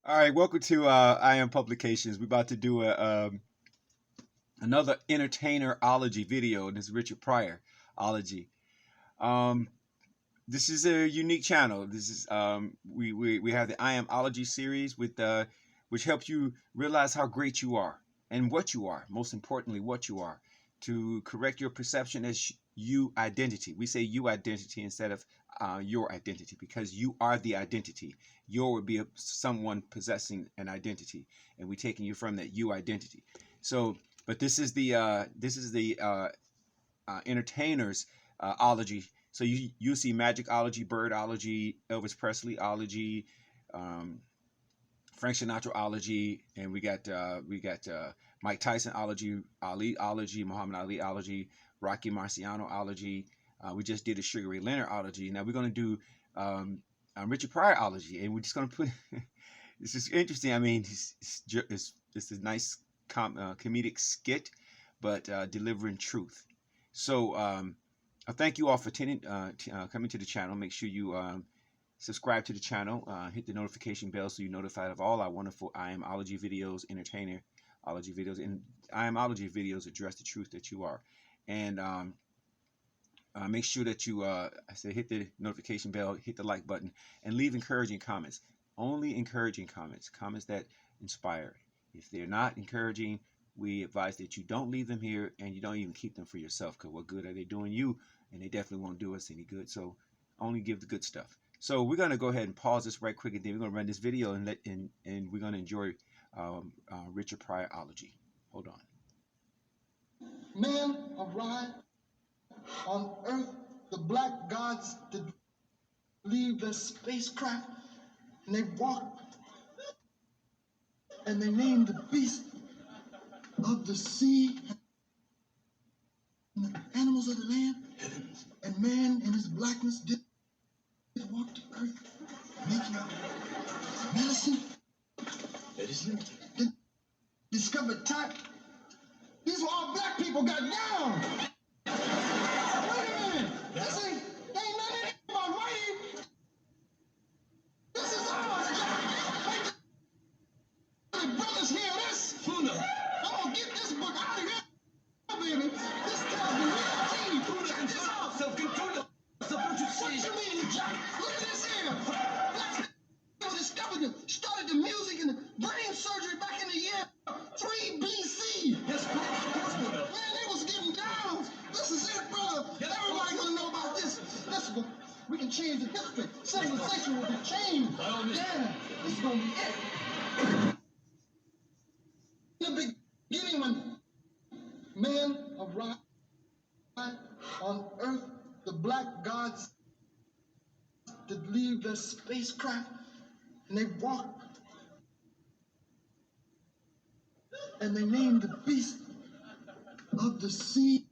All right, welcome to I Am Publications. We're about to do another entertainerology video. This is Richard Pryorology. Um, this is a unique channel. This is we have the I Amology series with which helps you realize how great you are and what you are. Most importantly, what you are, to correct your perception as you identity. We say you identity instead of your identity because you are the identity. Your would be someone possessing an identity, and we're taking you from that you identity. So, but this is the entertainers ology. So you see magicology, birdology, Elvis Presleyology, um, Frank Sinatraology, and we got Mike Tysonology, Aliology, Muhammad Aliology, Rocky Marcianoology. We just did a Sugar Ray Leonardology. Now we're gonna do Richard Pryorology, and we're just gonna put. This is interesting. I mean, it's a nice comedic skit, but delivering truth. So I thank you all for coming to the channel. Make sure you subscribe to the channel, hit the notification bell so you're notified of all our wonderful I Amology videos, entertainerology videos, and I Amology videos address the truth that you are. And make sure that you, I said, hit the notification bell, hit the like button, and leave encouraging comments. Only encouraging comments, comments that inspire. If they're not encouraging, we advise that you don't leave them here and you don't even keep them for yourself, because what good are they doing you? And they definitely won't do us any good. So only give the good stuff. So we're going to go ahead and pause this right quick, and then we're going to run this video and we're going to enjoy Richard Pryorology. Hold on. Men arrived on Earth. The black gods did leave their spacecraft, and they walked, and they named the beast of the sea and the animals of the land, and man in his blackness did walk the earth, making medicine, then discovered type. These were all black people got down. Wait a minute. This ain't nothing about writing. This is ours. Wait till the brothers hear this. I'm gonna get this book out of here, baby. This tells me real tea. This off. Self-control. What you mean, Jack? Look at this here. Black people started the music and the brain surgery back in the year 3 BC. Yes, man, they was getting down. This is it, brother. Everybody gonna know about this. Listen, we can change the history. Civilization will be changed. Yeah, this is gonna be it. In the beginning, when man arrived on Earth, the black gods did leave their spacecraft, and they walked, and they named the beast of the sea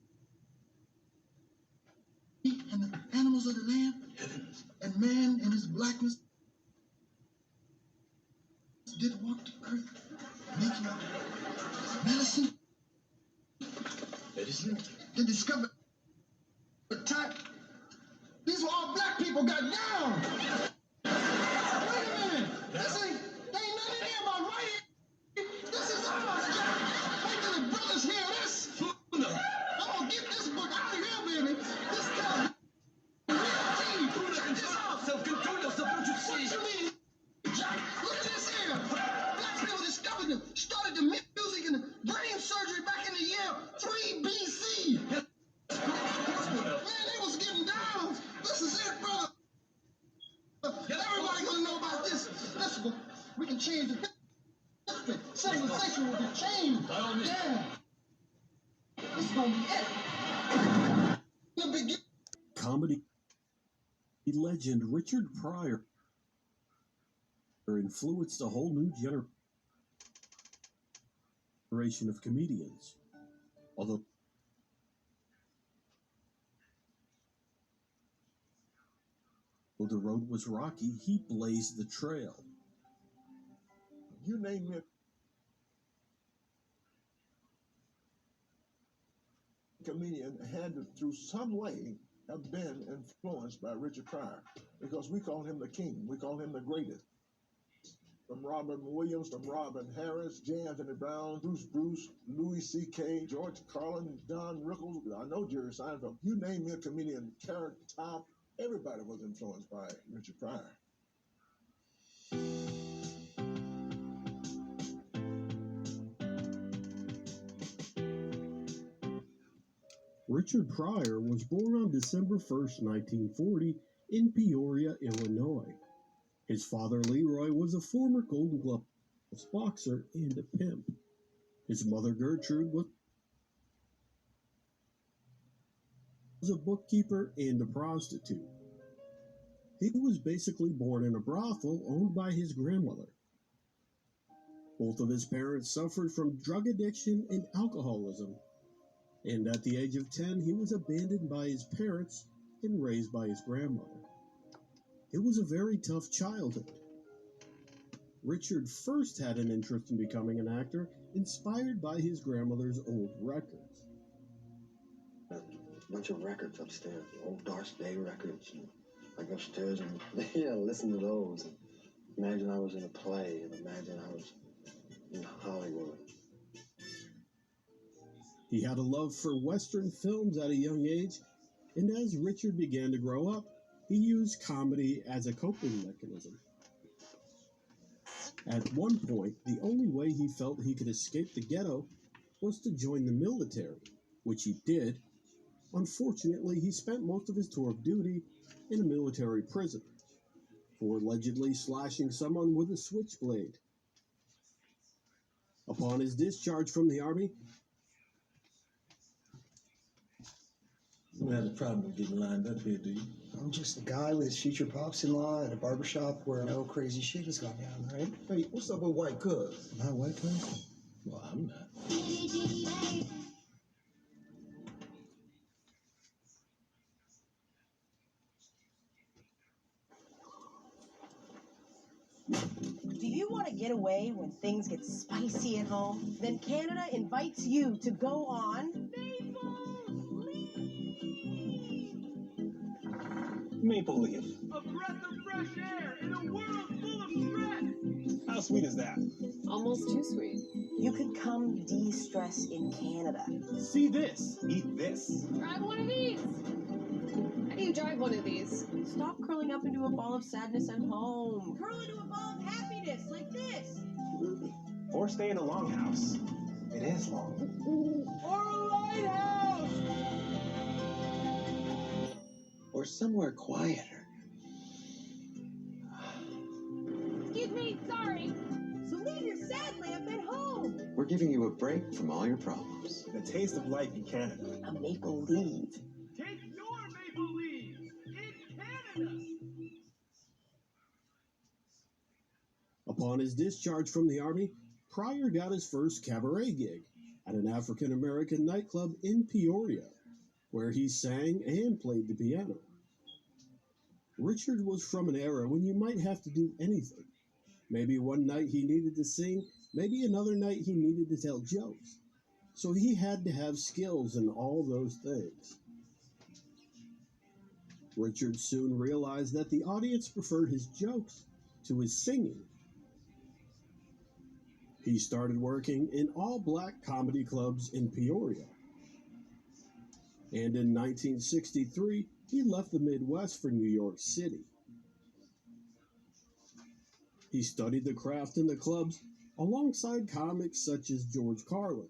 and the animals of the land, and man in his blackness did walk the earth, making medicine, then discovered the type. These were all black people got down. Wait a minute. This ain't nothing here about writing. This is ours, Jack. Wait till the brothers hear this. I'm gonna get this book out of here, baby. This tells me real tea. This off. Self-control yourself. What you mean, Jack? Look at this here. Black people started the music and the brain surgery back in the year 3 BC. Man, they was getting down. This is it, brother. Everybody gonna know about this. Listen, we can change the history. Civilization will be changed. Yeah. This is gonna be it. In the beginning. Comedy legend Richard Pryor influenced a whole new generation of comedians. Although the road was rocky, he blazed the trail. You name it. Comedian had to, through some way, have been influenced by Richard Pryor, because we call him the king. We call him the greatest. From Robin Williams to Robin Harris, J. Anthony Brown, Bruce, Louis C.K., George Carlin, Don Rickles. I know Jerry Seinfeld. You name me a comedian, Carrot Top. Everybody was influenced by Richard Pryor. Richard Pryor was born on December 1st, 1940, in Peoria, Illinois. His father, Leroy, was a former Golden Glove boxer and a pimp. His mother, Gertrude, was a bookkeeper and a prostitute. He was basically born in a brothel owned by his grandmother. Both of his parents suffered from drug addiction and alcoholism, and at the age of 10, he was abandoned by his parents and raised by his grandmother. It was a very tough childhood. Richard first had an interest in becoming an actor, inspired by his grandmother's old records. A bunch of records upstairs, old Doris Day records. And I go upstairs and listen to those. And imagine I was in a play, and imagine I was in Hollywood. He had a love for Western films at a young age, and as Richard began to grow up, he used comedy as a coping mechanism. At one point, the only way he felt he could escape the ghetto was to join the military, which he did. Unfortunately, he spent most of his tour of duty in a military prison for allegedly slashing someone with a switchblade. Upon his discharge from the Army, You don't have a problem getting lined up here, do you? I'm just a guy with his future pops-in-law at a barbershop where no crazy shit has gone down, right? Hey, what's up with White Cuz? Am I white cuz? Well, I'm not. Do you want to get away when things get spicy at home? Then Canada invites you to go on Maple Leaf. A breath of fresh air in a world full of stress. How sweet is that? Almost too sweet. You could come de-stress in Canada. See this. Eat this. Drive one of these. How do you drive one of these? Stop curling up into a ball of sadness at home. Curl into a ball of happiness like this. Or stay in a longhouse. It is long. Or a lighthouse. Or somewhere quieter. Excuse me, sorry. So leave your sad lamp at home. We're giving you a break from all your problems. The taste of life in Canada. A maple leaf. Take your maple leaves in Canada. upon his discharge from the Army, Pryor got his first cabaret gig at an African-American nightclub in Peoria, where he sang and played the piano. Richard was from an era when you might have to do anything. Maybe one night he needed to sing, maybe another night he needed to tell jokes. So he had to have skills in all those things. Richard soon realized that the audience preferred his jokes to his singing. He started working in all-black comedy clubs in Peoria. And in 1963, he left the Midwest for New York City. He studied the craft in the clubs alongside comics such as George Carlin.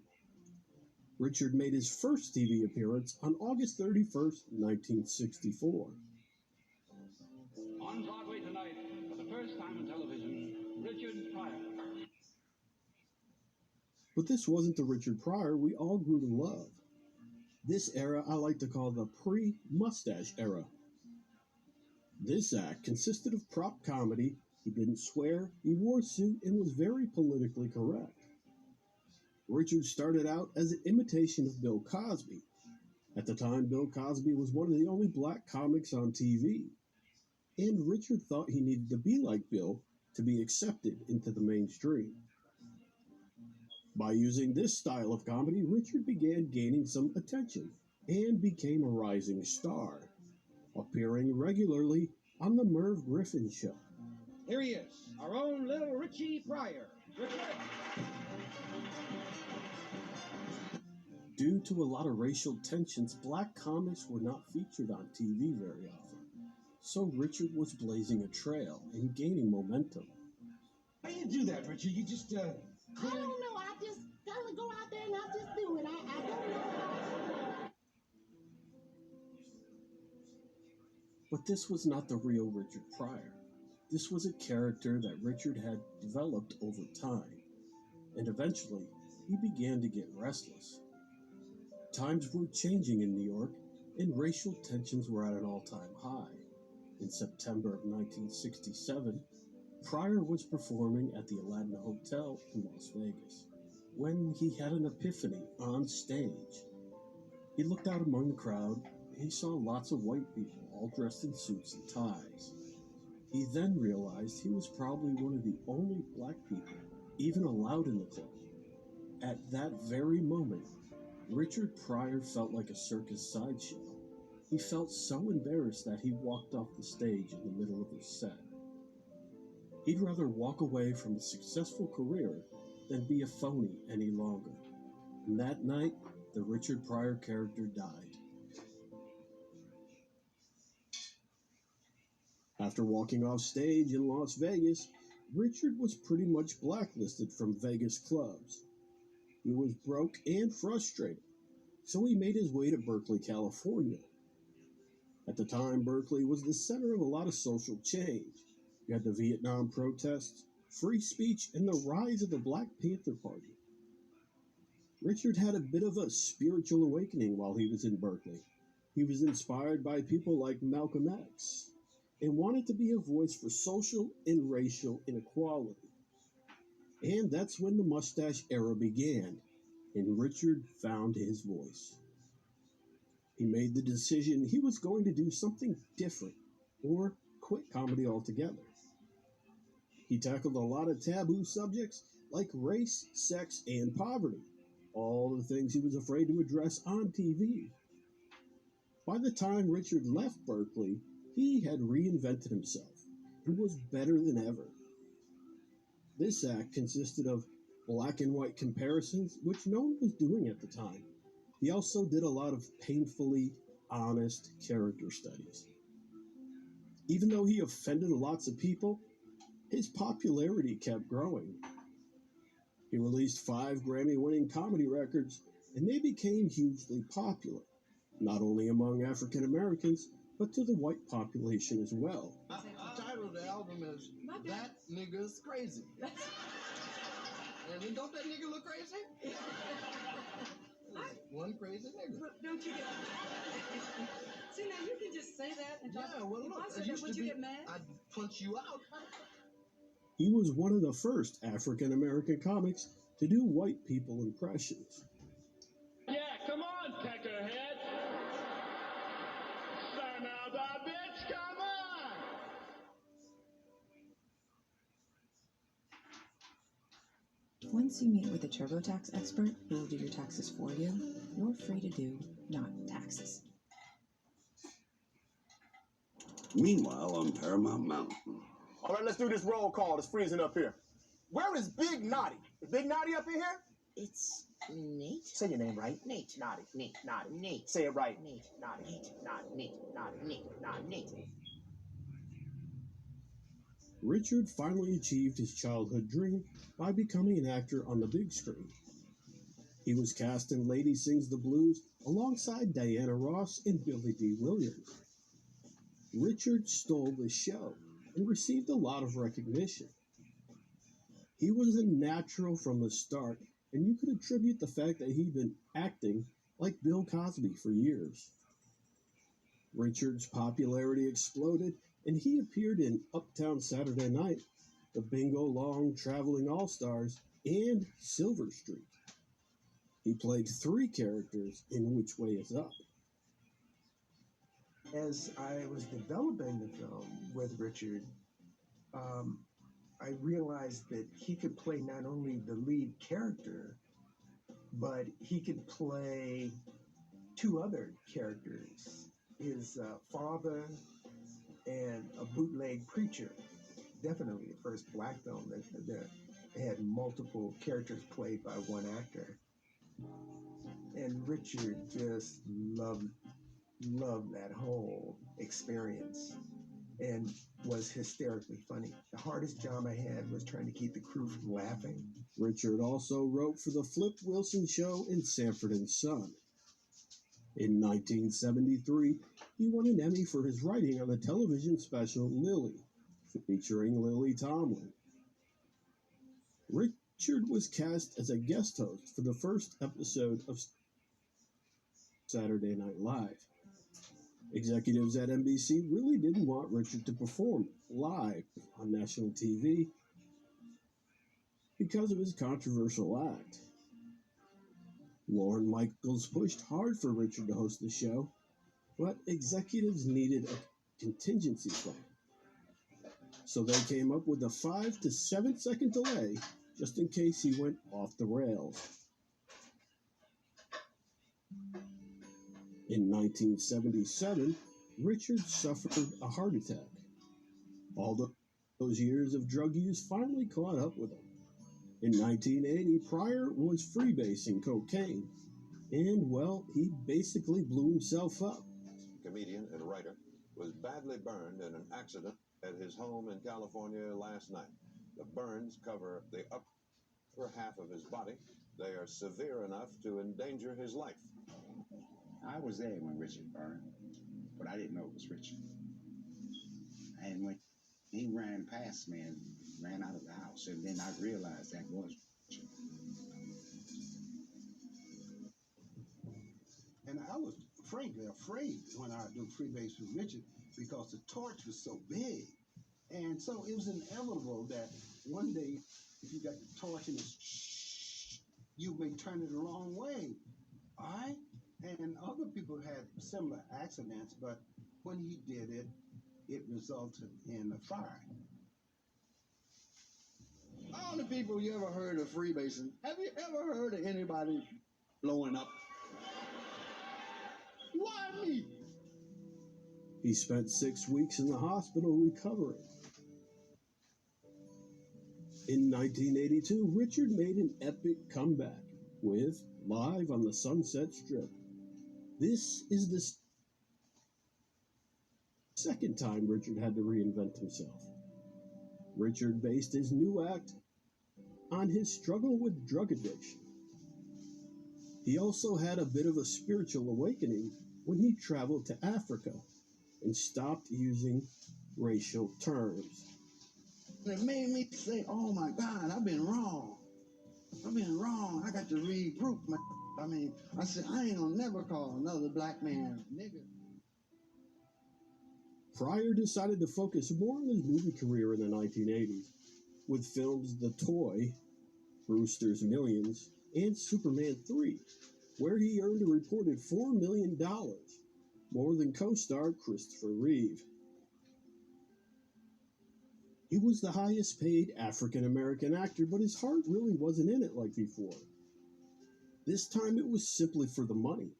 Richard made his first TV appearance on August 31st, 1964. On Broadway tonight, for the first time on television, Richard Pryor. But this wasn't the Richard Pryor we all grew to love. This era I like to call the pre-mustache era. This act consisted of prop comedy. He didn't swear, he wore a suit, and was very politically correct. Richard started out as an imitation of Bill Cosby. At the time, Bill Cosby was one of the only black comics on TV. And Richard thought he needed to be like Bill to be accepted into the mainstream. By using this style of comedy, Richard began gaining some attention and became a rising star, appearing regularly on The Merv Griffin Show. Here he is, our own little Richie Pryor. Richard. Due to a lot of racial tensions, black comics were not featured on TV very often. So Richard was blazing a trail and gaining momentum. How do you do that, Richie? You just, I don't know. I just kind of go out there and I just do it. I don't know. But this was not the real Richard Pryor. This was a character that Richard had developed over time, and eventually he began to get restless. Times were changing in New York, and racial tensions were at an all-time high. In September of 1967, Pryor was performing at the Aladdin Hotel in Las Vegas when he had an epiphany on stage. He looked out among the crowd and he saw lots of white people all dressed in suits and ties. He then realized he was probably one of the only black people even allowed in the club. At that very moment, Richard Pryor felt like a circus sideshow. He felt so embarrassed that he walked off the stage in the middle of his set. He'd rather walk away from a successful career than be a phony any longer. And that night, the Richard Pryor character died. After walking off stage in Las Vegas, Richard was pretty much blacklisted from Vegas clubs. He was broke and frustrated, so he made his way to Berkeley, California. At the time, Berkeley was the center of a lot of social change. You had the Vietnam protests, free speech, and the rise of the Black Panther Party. Richard had a bit of a spiritual awakening while he was in Berkeley. He was inspired by people like Malcolm X and wanted to be a voice for social and racial inequality. And that's when the mustache era began, and Richard found his voice. He made the decision he was going to do something different or quit comedy altogether. He tackled a lot of taboo subjects like race, sex, and poverty, all the things he was afraid to address on TV. By the time Richard left Berkeley, he had reinvented himself and was better than ever. This act consisted of black and white comparisons, which no one was doing at the time. He also did a lot of painfully honest character studies. Even though he offended lots of people, his popularity kept growing. He released 5 Grammy-winning comedy records, and they became hugely popular, not only among African Americans, but to the white population as well. The title of the album is That Nigga's Crazy. And don't that nigga look crazy? One crazy nigga. But don't you get... See, now you can just say that and talk. Yeah, well, if look, I said it that, used would to you be, get mad? I'd punch you out. He was one of the first African American comics to do white people impressions. Yeah, come on, peckerhead. Son of a bitch, come on. Once you meet with a TurboTax expert who will do your taxes for you, you're free to do not taxes. Meanwhile, on Paramount Mountain. All right, let's do this roll call. It's freezing up here. Where is Big Naughty? Is Big Naughty up in here? It's Nate. Say your name right. Nate. Naughty. Nate. Naughty. Nate. Say it right. Nate. Naughty. Nate. Naughty. Nate. Naughty. Nate. Naughty. Nate. Richard finally achieved his childhood dream by becoming an actor on the big screen. He was cast in Lady Sings the Blues alongside Diana Ross and Billy D. Williams. Richard stole the show and received a lot of recognition. He was a natural from the start, and you could attribute the fact that he'd been acting like Bill Cosby for years. Richard's popularity exploded, and he appeared in Uptown Saturday Night, The Bingo Long Traveling All-Stars, and Silver Streak. He played 3 characters in Which Way Is Up. As I was developing the film with Richard, I realized that he could play not only the lead character, but he could play 2 other characters, his father and a bootleg preacher. definitely the first black film that had multiple characters played by one actor. And Richard just loved that whole experience and was hysterically funny. The hardest job I had was trying to keep the crew from laughing. Richard also wrote for the Flip Wilson Show and Sanford and Son. In 1973, he won an Emmy for his writing on the television special Lily, featuring Lily Tomlin. Richard was cast as a guest host for the first episode of Saturday Night Live. Executives at NBC really didn't want Richard to perform live on national TV because of his controversial act. Lorne Michaels pushed hard for Richard to host the show, but executives needed a contingency plan. So they came up with a 5 to 7 second delay just in case he went off the rails. In 1977, Richard suffered a heart attack. All those years of drug use finally caught up with him. In 1980, Pryor was freebasing cocaine, and, well, he basically blew himself up. Comedian and writer was badly burned in an accident at his home in California last night. The burns cover the upper half of his body. They are severe enough to endanger his life. I was there when Richard burned, but I didn't know it was Richard. And when he ran past me and ran out of the house, and then I realized that was Richard. And I was frankly afraid when I do freebase with Richard because the torch was so big. And so it was inevitable that one day, if you got the torch and it's you may turn it the wrong way. All right? And other people had similar accidents, but when he did it, it resulted in a fire. All the people you ever heard of freebasing, have you ever heard of anybody blowing up? Why me? He spent 6 weeks in the hospital recovering. In 1982, Richard made an epic comeback with Live on the Sunset Strip. This is the second time Richard had to reinvent himself. Richard based his new act on his struggle with drug addiction. He also had a bit of a spiritual awakening when he traveled to Africa and stopped using racial terms. It made me say, oh my God, I've been wrong. I've been wrong. I got to regroup. I said, I ain't gonna never call another black man nigga. Pryor decided to focus more on his movie career in the 1980s with films The Toy, Brewster's Millions, and Superman 3, where he earned a reported $4 million, more than co-star Christopher Reeve. He was the highest paid African-American actor, but his heart really wasn't in it like before. This time it was simply for the money.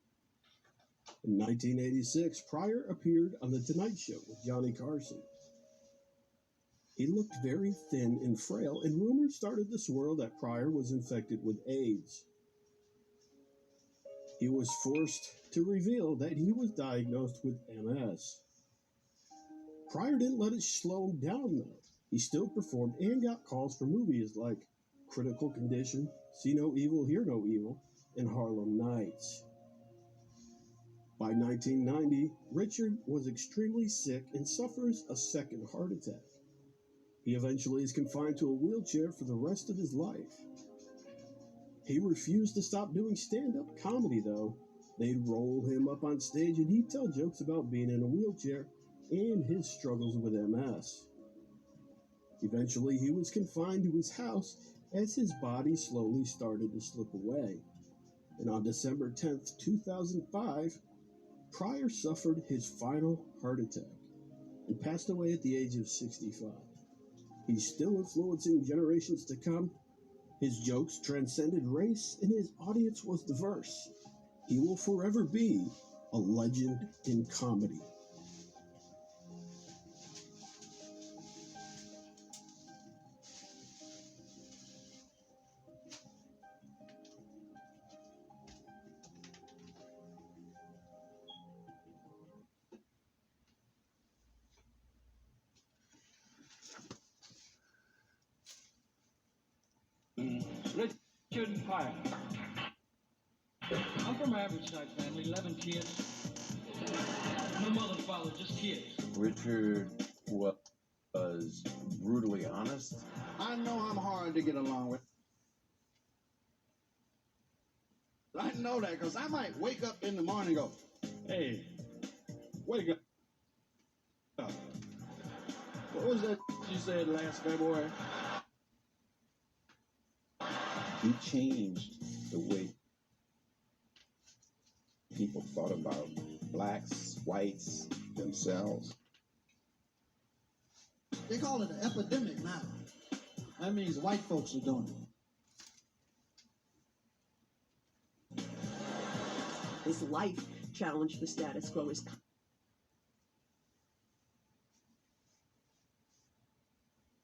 In 1986, Pryor appeared on The Tonight Show with Johnny Carson. He looked very thin and frail, and rumors started to swirl that Pryor was infected with AIDS. He was forced to reveal that he was diagnosed with MS. Pryor didn't let it slow him down, though. He still performed and got calls for movies like Critical Condition, See No Evil, Hear No Evil, and Harlem Nights. By 1990, Richard was extremely sick and suffers a second heart attack. He eventually is confined to a wheelchair for the rest of his life. He refused to stop doing stand-up comedy, though. They'd roll him up on stage and he'd tell jokes about being in a wheelchair and his struggles with MS. Eventually, he was confined to his house as his body slowly started to slip away. And on December 10th, 2005, Pryor suffered his final heart attack and passed away at the age of 65. He's still influencing generations to come. His jokes transcended race, and his audience was diverse. He will forever be a legend in comedy. Richard Pryor. I'm from an average sized family, 11 kids. No mother, father, just kids. Richard was brutally honest. I know I'm hard to get along with. I know that because I might wake up in the morning and go, hey, wake up. What was that you said last February? He changed the way people thought about blacks, whites, themselves. They call it an epidemic now. That means white folks are doing it. His life challenged the status quo. His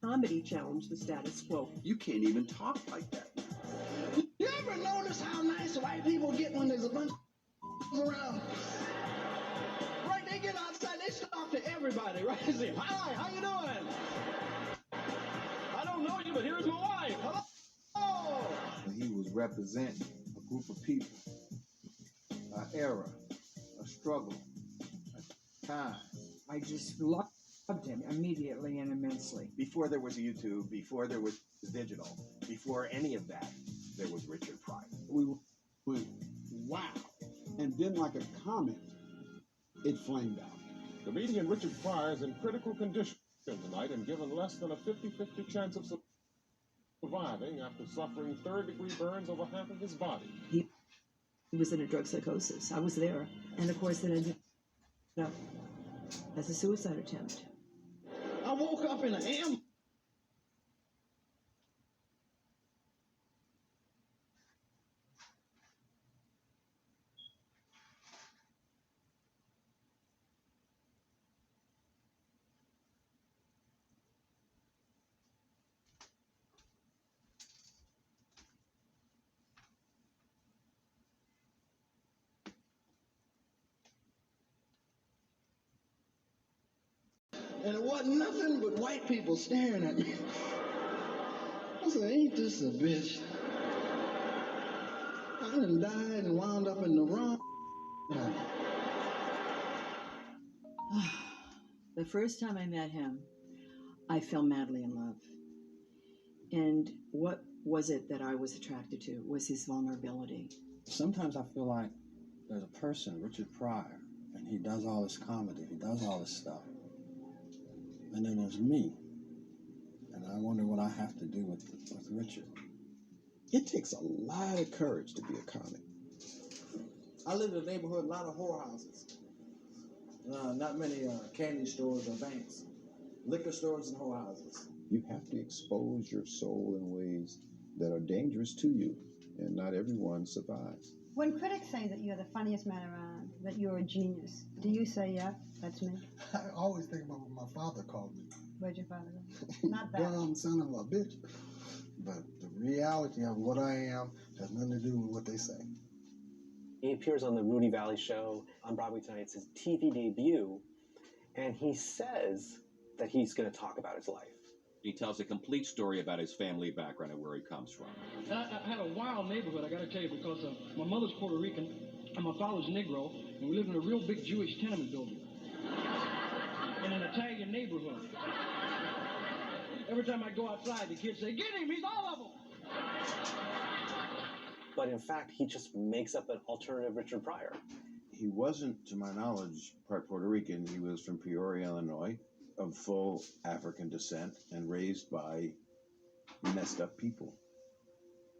comedy challenged the status quo. You can't even talk like that. You ever notice how nice white people get when there's a bunch of around? Right, they get outside, they talk to everybody, right? They say, hi, how you doing? I don't know you, but here's my wife. Hello. He was representing a group of people, an era, a struggle, a time. I just loved him immediately and immensely. Before there was YouTube, before there was digital, before any of that, there was Richard Pryor. We went, wow. And then like a comet, it flamed out. Comedian Richard Pryor is in critical condition tonight and given less than a 50-50 chance of surviving after suffering third-degree burns over half of his body. He was in a drug psychosis. I was there. And of course, it ended up as a suicide attempt. I woke up in an ambulance. And it wasn't nothing but white people staring at me. I said, ain't this a bitch? I done died and wound up in the wrong. The first time I met him, I fell madly in love. And what was it that I was attracted to? Was his vulnerability. Sometimes I feel like there's a person, Richard Pryor, and he does all this comedy, he does all this stuff. And then there's me. And I wonder what I have to do with Richard. It takes a lot of courage to be a comic. I live in a neighborhood, a lot of whorehouses. Not many candy stores or banks. Liquor stores and whorehouses. You have to expose your soul in ways that are dangerous to you, and not everyone survives. When critics say that you're the funniest man around, that you're a genius, do you say, yeah, that's me? I always think about what my father called me. Where'd your father go? Not that. Dumb son of a bitch. But the reality of what I am has nothing to do with what they say. He appears on the Rudy Valley Show on Broadway tonight. It's his TV debut, and he says that he's going to talk about his life. He tells a complete story about his family background and where he comes from. I had a wild neighborhood, I got to tell you, because my mother's Puerto Rican and my father's Negro, and we lived in a real big Jewish tenement building in an Italian neighborhood. Every time I go outside, the kids say, "Get him! He's all of them!" But in fact, he just makes up an alternative Richard Pryor. He wasn't, to my knowledge, part Puerto Rican. He was from Peoria, Illinois, of full African descent and raised by messed up people.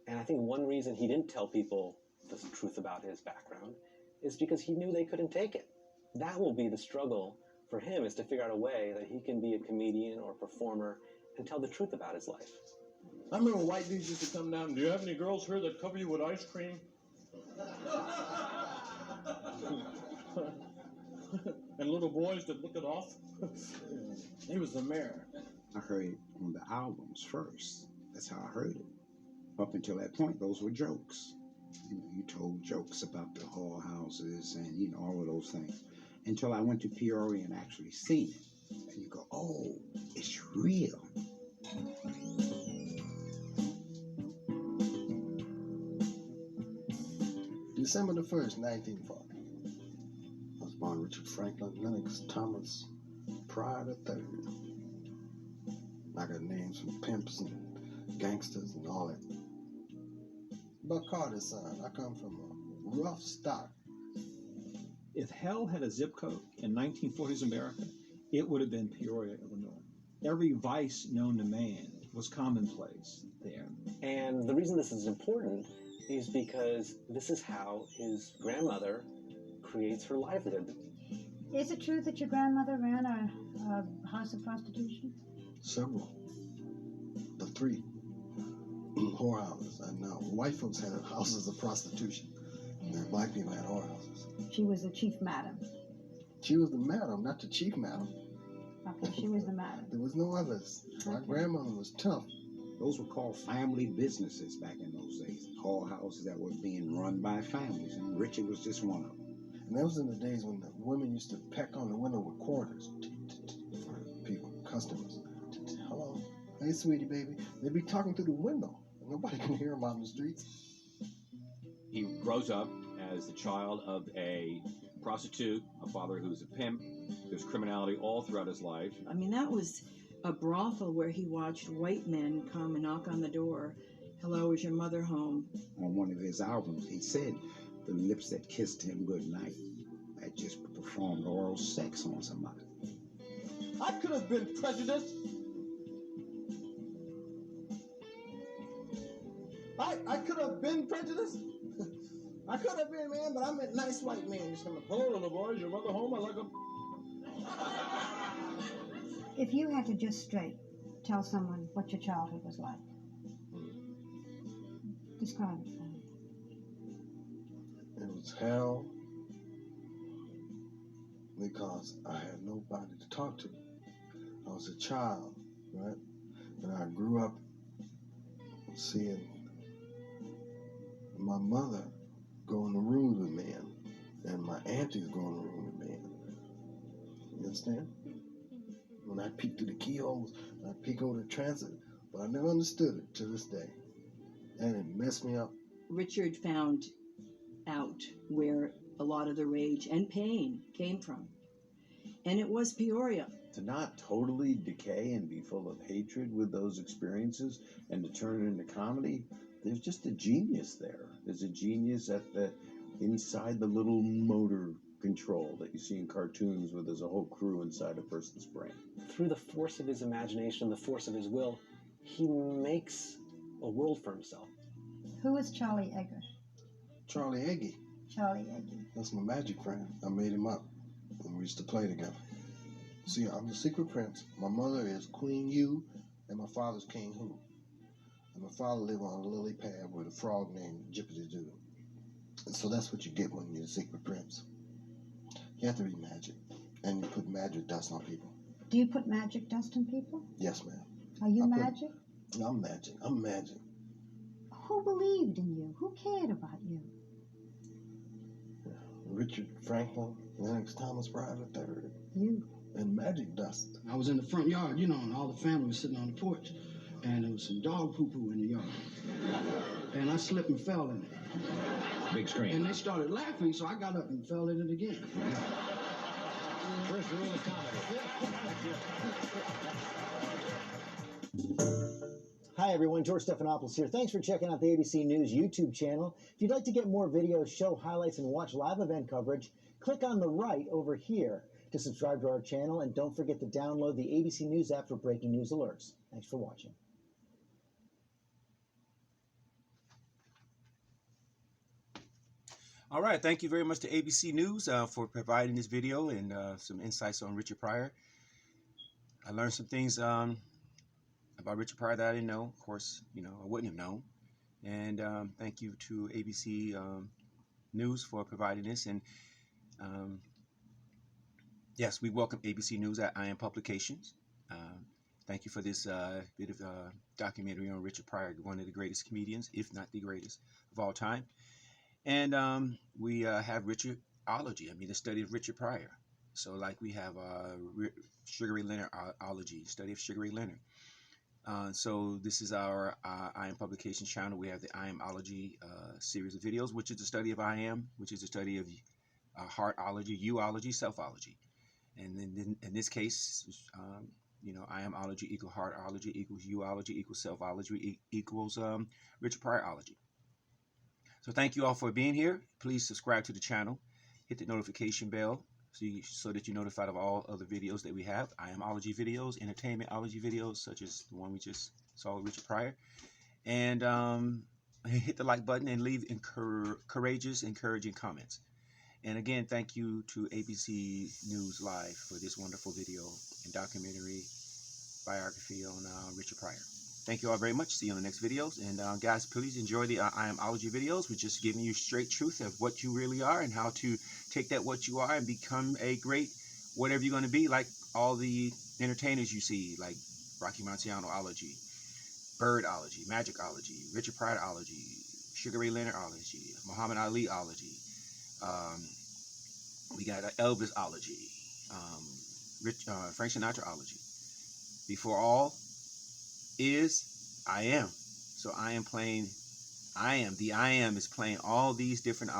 And I think one reason he didn't tell people the truth about his background is because he knew they couldn't take it. That will be the struggle for him, is to figure out a way that he can be a comedian or a performer and tell the truth about his life. I remember white dudes used to come down, "Do you have any girls here that cover you with ice cream?" And little boys that look it off. He was the mayor. I heard it on the albums first. That's how I heard it. Up until that point, those were jokes. You told jokes about the whorehouses and, all of those things. Until I went to Pryor and actually seen it. And you go, oh, it's real. December the 1st, 1940. I was born Richard Franklin Lennox Thomas Pryor III. I got names from pimps and gangsters and all that. Buck Carter's son. I come from a rough stock. If hell had a zip code in 1940s America, it would have been Peoria, Illinois. Every vice known to man was commonplace there. And the reason this is important is because this is how his grandmother creates her livelihood. Is it true that your grandmother ran a house of prostitution? Several. The 3 whorehouses. And white folks had houses of prostitution. And black people had whorehouses. She was the chief madam. She was the madam, not the chief madam. Okay, she was the madam. There was no others. My grandmother was tough. Those were called family businesses back in those days. Whorehouses that were being run by families, and Richard was just one of them. And that was in the days when the women used to peck on the window with quarters for people, customers. Hello, hey sweetie baby. They'd be talking through the window. Nobody can hear them out in the streets. He grows up as the child of a prostitute, a father who's a pimp. There's criminality all throughout his life. I mean, that was a brothel where he watched white men come and knock on the door. Hello, is your mother home? On one of his albums, he said the lips that kissed him goodnight had just performed oral sex on somebody. I could have been prejudiced. I could have been prejudiced. I could have been, man, but I'm a nice white man. Just coming, hello, little boy, is your mother home? I like a... If you had to just straight tell someone what your childhood was like, describe it for me. It was hell because I had nobody to talk to. I was a child, right? And I grew up seeing my mother go in the rooms with men and my aunties go in the room with men. You understand? When I peek through the keyholes, I peek over the transit, but I never understood it to this day. And it messed me up. Richard found out where a lot of the rage and pain came from. And it was Peoria. To not totally decay and be full of hatred with those experiences and to turn it into comedy, there's just a genius there. There's a genius at the inside the little motor control that you see in cartoons where there's a whole crew inside a person's brain. Through the force of his imagination, the force of his will, he makes a world for himself. Who is Charlie Egger? Charlie Eggy. Charlie Eggy. That's my magic friend. I made him up when we used to play together. See, I'm the secret prince. My mother is Queen U, and my father's King Who. And my father lived on a lily pad with a frog named Jippity Doo. And so that's what you get when you're the secret prince. You have to be magic, and you put magic dust on people. Do you put magic dust on people? Yes, ma'am. Are you magic? I'm magic. I'm magic. Who believed in you? Who cared about you? Richard Franklin Lennox Thomas Pryor III. You. And magic dust. I was in the front yard, and all the family was sitting on the porch. And there was some dog poo-poo in the yard. And I slipped and fell in it. Big screen. And they started laughing, so I got up and fell in it again. First rule of comedy. Hi everyone, George Stephanopoulos here. Thanks for checking out the ABC News YouTube channel. If you'd like to get more videos, show highlights, and watch live event coverage, click on the right over here to subscribe to our channel, and don't forget to download the ABC News app for breaking news alerts. Thanks for watching. All right, thank you very much to ABC News for providing this video and some insights on Richard Pryor. I learned some things about Richard Pryor that I didn't know. Of course, I wouldn't have known. And thank you to ABC News for providing this. And yes, we welcome ABC News at IM Publications. Thank you for this bit of documentary on Richard Pryor, one of the greatest comedians, if not the greatest of all time. And we have Heartology, the study of Richard Pryor. So like we have Sugar Ray Leonard-ology, study of Sugar Ray Leonard. So this is our I Am Publications channel. We have the Amology series of videos, which is the study of I Am, which is the study of Heartology, Youology, Selfology. And then in this case, you know, Amology equals Heartology equals Youology equals Selfology equals Richard Pryorology. So thank you all for being here. Please subscribe to the channel. Hit the notification bell so that you're notified of all other videos that we have. Amology videos, entertainmentology videos, such as the one we just saw with Richard Pryor. And hit the like button and leave courageous, encouraging comments. And again, thank you to ABC News Live for this wonderful video and documentary biography on Richard Pryor. Thank you all very much. See you on the next videos. And guys, please enjoy the Amology videos. We're just giving you straight truth of what you really are and how to take that what you are and become a great whatever you're going to be, like all the entertainers you see, like Rocky Marcianoology, Birdology, Magicology, Richard Pryorology, Sugar Ray Leonardology, Muhammad Aliology. We got Elvisology, Frank Sinatraology. Before all is I Am. So I am playing, the I Am is playing all these different